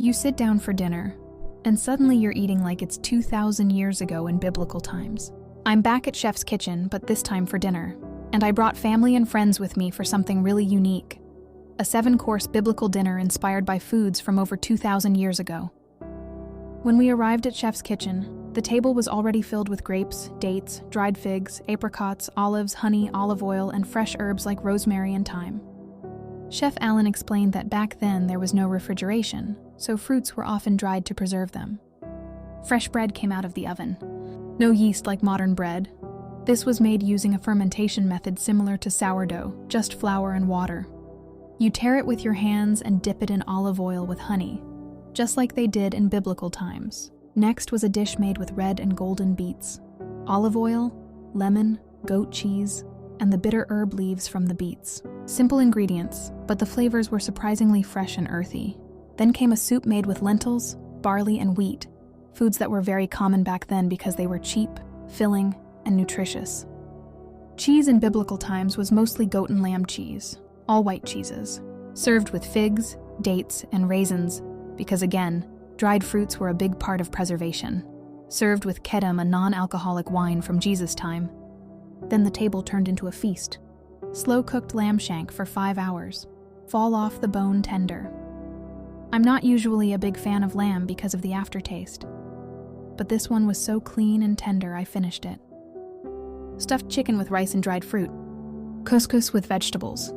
You sit down for dinner, and suddenly you're eating like it's 2,000 years ago in biblical times. I'm back at Chef's Kitchen, but this time for dinner, and I brought family and friends with me for something really unique. A 7-course biblical dinner inspired by foods from over 2,000 years ago. When we arrived at Chef's Kitchen, the table was already filled with grapes, dates, dried figs, apricots, olives, honey, olive oil, and fresh herbs like rosemary and thyme. Chef Alan explained that back then there was no refrigeration, so fruits were often dried to preserve them. Fresh bread came out of the oven. No yeast like modern bread. This was made using a fermentation method similar to sourdough, just flour and water. You tear it with your hands and dip it in olive oil with honey, just like they did in biblical times. Next was a dish made with red and golden beets, olive oil, lemon, goat cheese, and the bitter herb leaves from the beets. Simple ingredients, but the flavors were surprisingly fresh and earthy. Then came a soup made with lentils, barley, and wheat, foods that were very common back then because they were cheap, filling, and nutritious. Cheese in biblical times was mostly goat and lamb cheese, all white cheeses, served with figs, dates, and raisins, because again, dried fruits were a big part of preservation. Served with kedem, a non-alcoholic wine from Jesus' time. Then the table turned into a feast. Slow-cooked lamb shank for 5 hours. Fall off the bone tender. I'm not usually a big fan of lamb because of the aftertaste, but this one was so clean and tender I finished it. Stuffed chicken with rice and dried fruit. Couscous with vegetables.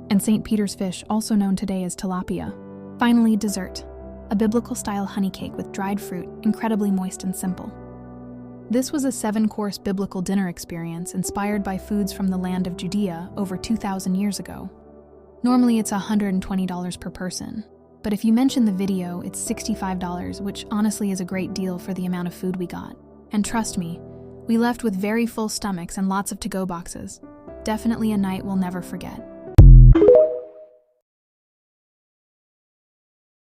And St. Peter's fish, also known today as tilapia. Finally, dessert. A biblical-style honey cake with dried fruit, incredibly moist and simple. This was a 7-course biblical dinner experience inspired by foods from the land of Judea over 2,000 years ago. Normally it's $120 per person, but if you mention the video, it's $65, which honestly is a great deal for the amount of food we got. And trust me, we left with very full stomachs and lots of to-go boxes. Definitely a night we'll never forget.